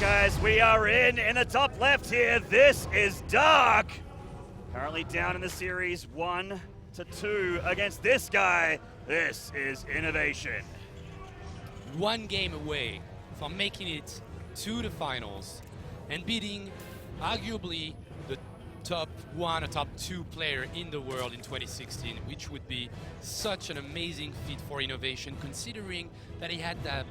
guys, we are in the top left here. This is Dark. Currently down in the series 1-2 against this guy. This is INnoVation. One game away from making it to the finals and beating arguably the top 1 or top 2 player in the world in 2016, which would be such an amazing feat for INnoVation, considering that he had that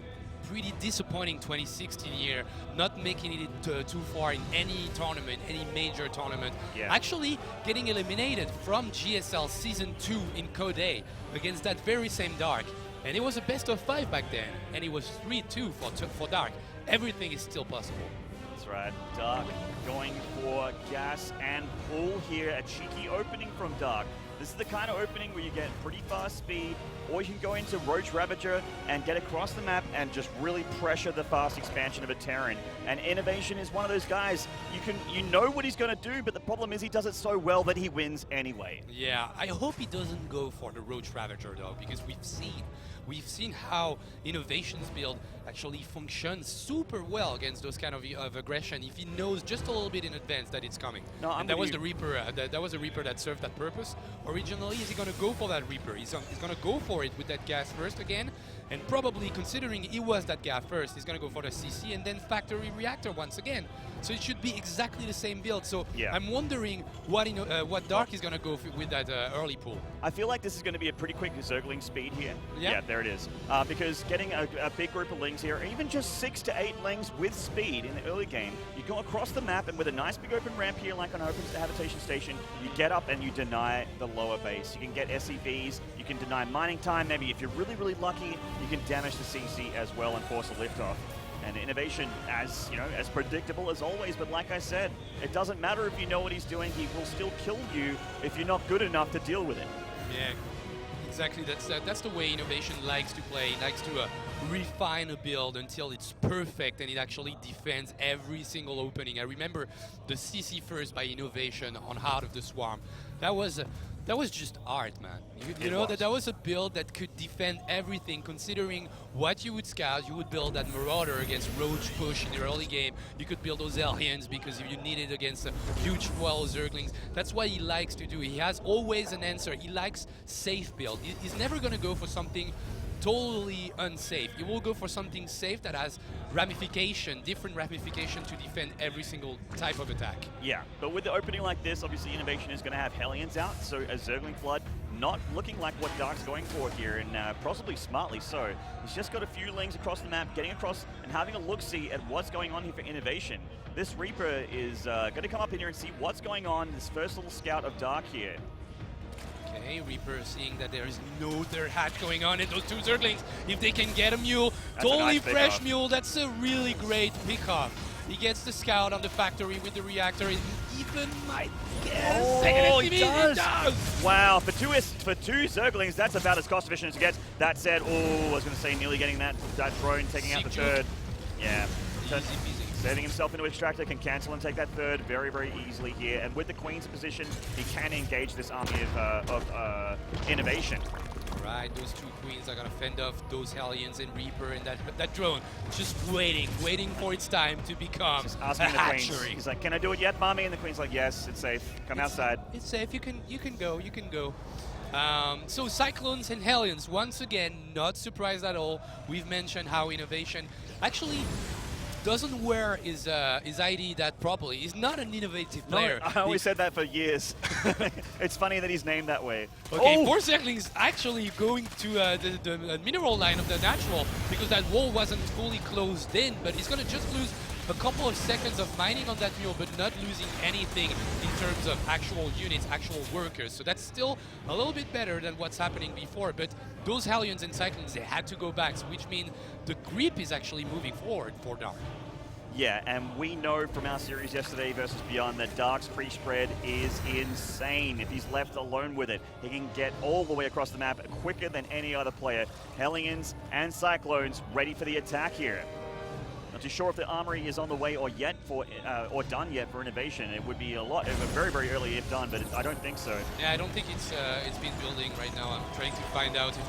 pretty disappointing 2016 year, not making it too far in any tournament, any major tournament. Yeah. Actually getting eliminated from GSL Season 2 in Code A against that very same Dark. And it was a best of 5 back then, and it was 3-2 for Dark. Everything is still possible. That's right, Dark going for gas and pull here. A cheeky opening from Dark. This is the kind of opening where you get pretty fast speed, or you can go into Roach Ravager and get across the map and just really pressure the fast expansion of a Terran. And INnoVation is one of those guys, you know what he's going to do, but the problem is he does it so well that he wins anyway. Yeah, I hope he doesn't go for the Roach Ravager though, because we've seen how INnoVation's build actually functions super well against those kind of aggression if he knows just a little bit in advance that it's coming. No, and that was the Reaper. That was a Reaper that served that purpose. Originally, is he going to go for that Reaper? He's going to go for it with that gas first again, and probably considering it was that gas first, he's going to go for the CC and then factory reactor once again. So it should be exactly the same build. So yeah. I'm wondering what Dark is going to go with that early pull. I feel like this is going to be a pretty quick circling speed here. Yeah, there it is. Because getting a big group of lings here, even just 6 to 8 lings with speed in the early game, you go across the map and with a nice big open ramp here like an open habitation station, you get up and you deny the lower base. You can get SCVs, you can deny mining time, maybe if you're really, really lucky, you can damage the CC as well and force a liftoff. And INnoVation, as predictable as always, but like I said, it doesn't matter if you know what he's doing, he will still kill you if you're not good enough to deal with it. Yeah, exactly. That's the way INnoVation likes to play. He likes to refine a build until it's perfect and it actually defends every single opening. I remember the CC first by INnoVation on Heart of the Swarm. That was just art, man. You know, that was a build that could defend everything, considering what you would scout. You would build that Marauder against Roach push in the early game. You could build those Aliens because if you need it against a huge wall of Zerglings. That's what he likes to do. He has always an answer. He likes safe build. He's never going to go for something totally unsafe. You will go for something safe that has different ramification to defend every single type of attack. Yeah, but with the opening like this, obviously INnoVation is going to have Hellions out, so a Zergling Flood not looking like what Dark's going for here, and possibly smartly so. He's just got a few lings across the map, getting across and having a look-see at what's going on here for INnoVation. This Reaper is going to come up in here and see what's going on, this first little scout of Dark here. Okay, Reaper seeing that there is no third hat going on in those 2 Zerglings. If they can get a mule, that's totally nice fresh mule, that's a really great pickoff. He gets the scout on the factory with the reactor, and even might get a second he SCV. does! Wow, for two Zerglings, that's about as cost efficient as it gets. That said, I was going to say nearly getting that drone, taking out the third. Yeah. Easy peasy. Setting himself into Extractor, can cancel and take that third very, very easily here. And with the Queen's position, he can engage this army of INnoVation. Right, those 2 Queens are going to fend off those Hellions and Reaper, and that drone just waiting for its time to become just a asking the Queens. hatchery. He's like, can I do it yet, mommy? And the Queen's like, yes, it's safe. Come outside. It's safe. You can go. So Cyclones and Hellions, once again, not surprised at all. We've mentioned how INnoVation actually doesn't wear his ID that properly. He's not an innovative player. No, I always said that for years. It's funny that he's named that way. Okay, 4 Zerglings actually going to the mineral line of the natural because that wall wasn't fully closed in, but he's going to just lose a couple of seconds of mining on that mule, but not losing anything in terms of actual units, actual workers. So that's still a little bit better than what's happening before, but those Hellions and Cyclones, they had to go back, so which means the grip is actually moving forward for Dark. Yeah, and we know from our series yesterday versus Beyond that Dark's pre-spread is insane. If he's left alone with it, he can get all the way across the map quicker than any other player. Hellions and Cyclones ready for the attack here. Not too sure if the armory is on the way or done yet for INnoVation. It would be very, very early if done, but I don't think so. Yeah, I don't think it's been building right now. I'm trying to find out if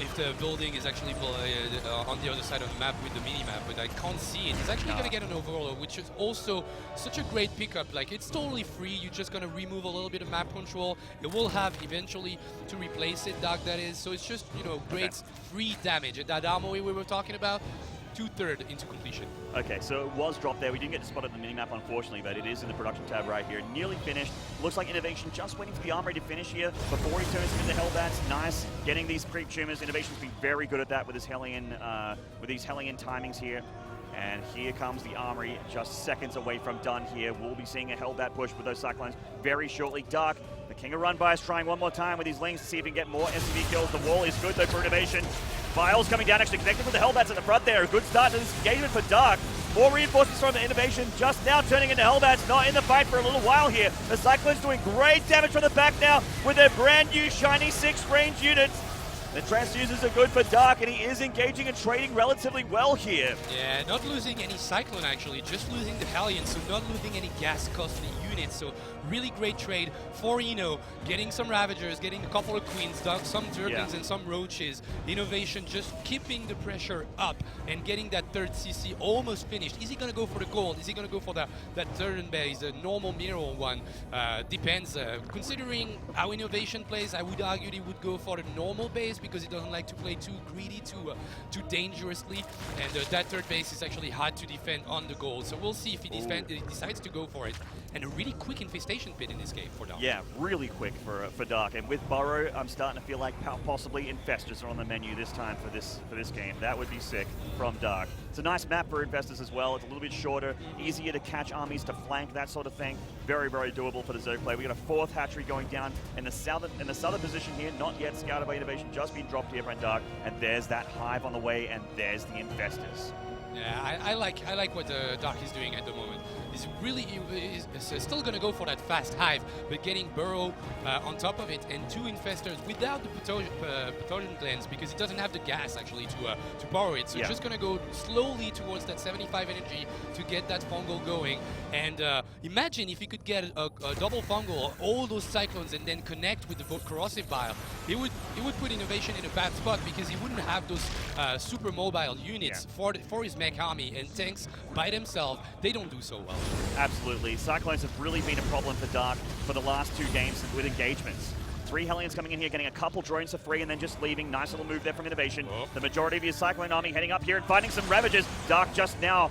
if the building is actually on the other side of the map with the mini-map, but I can't see it. He's actually going to get an overload, which is also such a great pickup. Like, it's totally free. You're just going to remove a little bit of map control. It will have eventually to replace it, Doc, that is. So it's just, you know, great free damage. And that armor we were talking about, 2/3 into completion. Okay, so it was dropped there. We didn't get to spot it in the minimap, unfortunately, but it is in the production tab right here. Nearly finished. Looks like INnoVation just waiting for the armory to finish here before he turns him into Hellbats. Nice. Getting these creep tumors. INnoVation's been very good at that with his Hellion, with these Hellion timings here. And here comes the armory, just seconds away from done here. We'll be seeing a Hellbat push with those Cyclones very shortly. Dark, the king of run by, is trying one more time with his Lings to see if he can get more SCV kills. The wall is good though for INnoVation. Files coming down, actually connected with the Hellbats at the front there. A good start to this engagement for Dark. More reinforcements from the INnoVation, just now turning into Hellbats, not in the fight for a little while here. The Cyclones doing great damage from the back now with their brand new shiny 6 range units. The transfuses are good for Dark, and he is engaging and trading relatively well here. Yeah, not losing any Cyclone actually, just losing the Hellion, so not losing any gas costly units. So really great trade for Inno, getting some Ravagers, getting a couple of Queens, some Zerglings and some Roaches. INnoVation just keeping the pressure up and getting that third CC almost finished. Is he going to go for the gold? Is he going to go for that third base, the normal mineral one? Depends. Considering how INnoVation plays, I would argue he would go for the normal base because he doesn't like to play too greedy, too dangerously. And that third base is actually hard to defend on the gold. So we'll see if he decides to go for it. And a really quick infestation pit in this game for Dark. Yeah, really quick for Dark. And with Burrow, I'm starting to feel like possibly Infestors are on the menu this time for this game. That would be sick from Dark. It's a nice map for Infestors as well. It's a little bit shorter, easier to catch armies, to flank, that sort of thing. Very, very doable for the Zerg play. We got a 4th hatchery going down in the southern position here, not yet scouted by INnoVation, just been dropped here by Dark. And there's that hive on the way, and there's the Infestors. Yeah, I like what Dark is doing at the moment. He's really still going to go for that fast hive, but getting Burrow on top of it and 2 Infestors without the pathogen glands because he doesn't have the gas actually to power it. So just going to go slowly towards that 75 energy to get that fungal going. And imagine if he could get a double fungal, all those Cyclones, and then connect with the corrosive bile. It would put INnoVation in a bad spot because he wouldn't have those super mobile units for his mech army, and tanks by themselves, they don't do so well. Absolutely. Cyclones have really been a problem for Dark for the last 2 games with engagements. 3 Hellions coming in here, getting a couple drones for free and then just leaving. Nice little move there from INnoVation. The majority of his Cyclone army heading up here and finding some Ravagers. Dark just now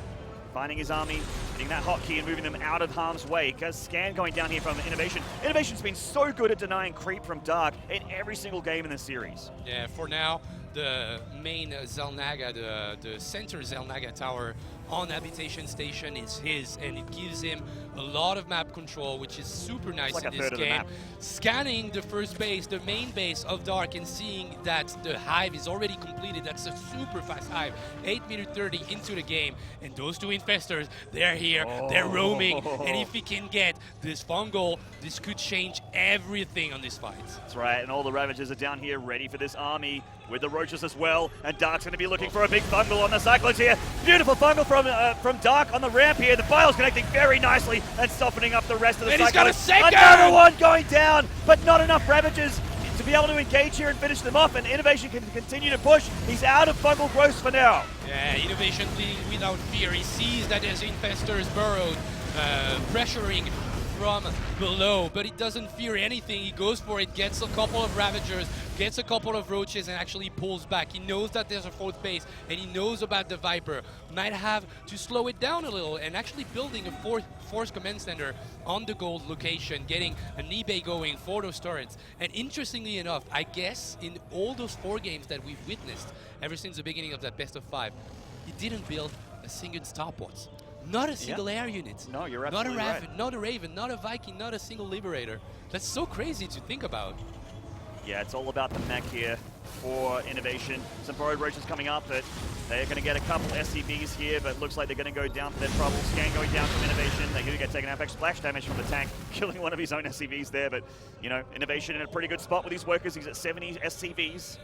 finding his army, hitting that hotkey and moving them out of harm's way. Because Scan going down here from INnoVation. INnoVation's been so good at denying creep from Dark in every single game in the series. Yeah, for now, the main Zelnaga, the center Zelnaga tower on Habitation Station is his, and it gives him a lot of map control, which is super nice like in this game. Scanning the first base, the main base of Dark, and seeing that the hive is already completed. That's a super fast hive. 8:30 into the game, and those 2 Infestors, they're here, they're roaming, and if he can get this fungal, this could change everything on this fight. That's right, and all the Ravagers are down here ready for this army with the Roaches as well, and Dark's going to be looking for a big fungal on the Cyclones here. Beautiful fungal from Dark on the ramp here. The file's connecting very nicely and softening up the rest of the Cyclones. He's got a second! Another one going down, but not enough Ravagers to be able to engage here and finish them off, and INnoVation can continue to push. He's out of fungal growth for now. Yeah, INnoVation bleeding without fear. He sees that there's Infestors burrowed, pressuring from below, but he doesn't fear anything. He goes for it, gets a couple of Ravagers, gets a couple of Roaches, and actually pulls back. He knows that there's a 4th base, and he knows about the Viper. Might have to slow it down a little, and actually building a 4th Force Command Center on the gold location, getting an eBay going for those turrets. And interestingly enough, I guess in all those 4 games that we've witnessed ever since the beginning of that best of 5, he didn't build a single Starport. Not a single air unit. No, you're absolutely right. Not a Raven, not a Viking, not a single Liberator. That's so crazy to think about. Yeah, it's all about the mech here for INnoVation. Some Burrowed Roaches coming up, but they're going to get a couple SCVs here, but looks like they're going to go down for their trouble. Scan going down from INnoVation. They do get taken out. Splash damage from the tank, killing one of his own SCVs there, but, you know, INnoVation in a pretty good spot with his workers. He's at 70 SCVs.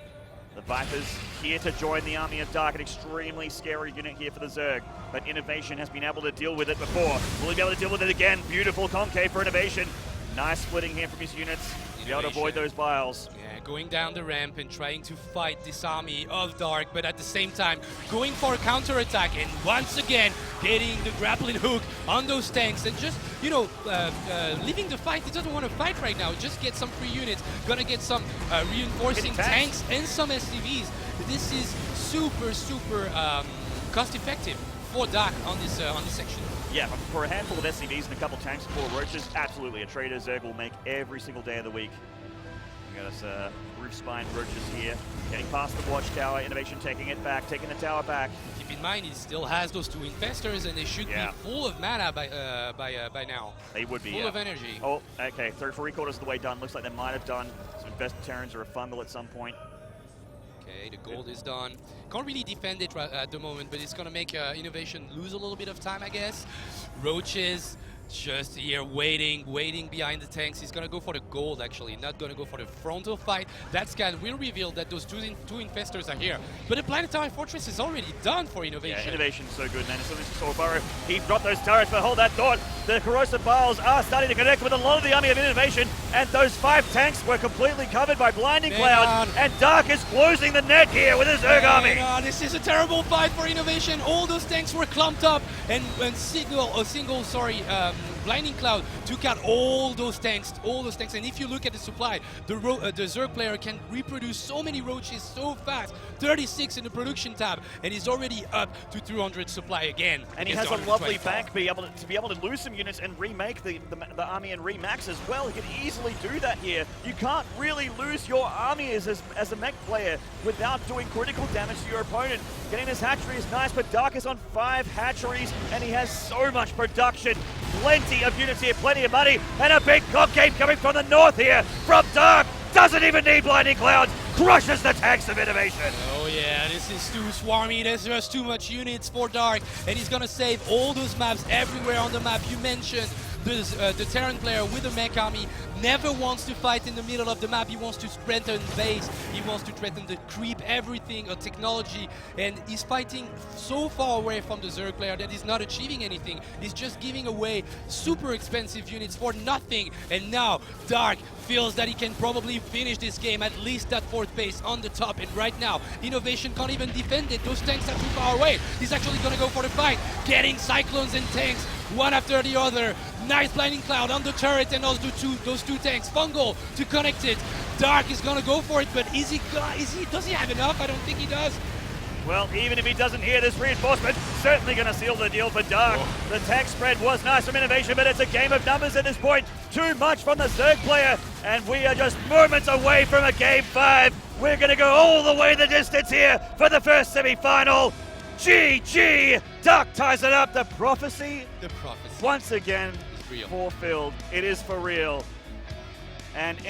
The Vipers here to join the army of Dark, an extremely scary unit here for the Zerg. But INnoVation has been able to deal with it before. Will he be able to deal with it again? Beautiful concave for INnoVation. Nice splitting here from his units to be able to avoid those vials. Yeah, going down the ramp and trying to fight this army of Dark, but at the same time going for a counter-attack and once again getting the grappling hook on those tanks and just, you know, leaving the fight. He doesn't want to fight right now, just get some free units, gonna get some reinforcing tanks and some SCVs. This is super cost-effective for Dark on this section. Yeah, for a handful of SCVs and a couple tanks and 4 roaches, absolutely a trader Zerg will make every single day of the week. We got us roof spine roaches here, getting past the watchtower, INnoVation taking it back, taking the tower back. Keep in mind, he still has those 2 infestors, and they should be full of mana by now. They would be, full of energy. Oh, okay, 3/4 of the way done. Looks like they might have done some infested Terrans or a fungal at some point. Okay, the gold is done. Can't really defend it at the moment, but it's gonna make INnoVation lose a little bit of time, I guess. Roaches just here waiting behind the tanks. He's gonna go for the gold, actually, not gonna go for the frontal fight. That scan will reveal that those two infestors are here. But the planetary fortress is already done for INnoVation. Yeah, INnoVation's so good, man. As soon as you saw Burrow, he dropped those turrets, but hold that thought. The corrosive vials are starting to connect with a lot of the army of INnoVation, and those 5 tanks were completely covered by blinding clouds, and Dark is closing the net here with his Zerg army. This is a terrible fight for INnoVation. All those tanks were clumped up, and single blinding cloud took out all those tanks. And if you look at the supply, the Zerg player can reproduce so many roaches so fast. 36 in the production tab, and he's already up to 200 supply again. And he has a lovely bank to be able to lose some units and remake the army and remax as well. He can easily do that here. You can't really lose your army as a mech player without doing critical damage to your opponent. Getting this hatchery is nice, but Dark is on 5 hatcheries, and he has so much production. Plenty of units here, plenty of money, and a big concave coming from the north here from Dark. Doesn't even need blinding clouds, crushes the tanks of INnoVation. Oh yeah, this is too swarmy, there's just too much units for Dark, and he's gonna save all those maps everywhere on the map. You mentioned the Terran player with the mech army never wants to fight in the middle of the map. He wants to strengthen base, he wants to threaten the creep, everything, technology, and he's fighting so far away from the Zerg player that he's not achieving anything. He's just giving away super expensive units for nothing, and now Dark feels that he can probably finish this game at least at 4th base on the top, and right now INnoVation can't even defend it. Those tanks are too far away. He's actually gonna go for the fight, getting cyclones and tanks one after the other. Nice blinding cloud on the turret, and those two tanks. Fungal to connect it. Dark is gonna go for it, but does he have enough? I don't think he does. Well, even if he doesn't hear this reinforcement, certainly going to seal the deal for Dark. The tank spread was nice from INnoVation, but it's a game of numbers at this point. Too much from the Zerg player, and we are just moments away from a game 5. We're going to go all the way the distance here for the first semi-final. GG! Dark ties it up. The prophecy once again fulfilled. It is for real. And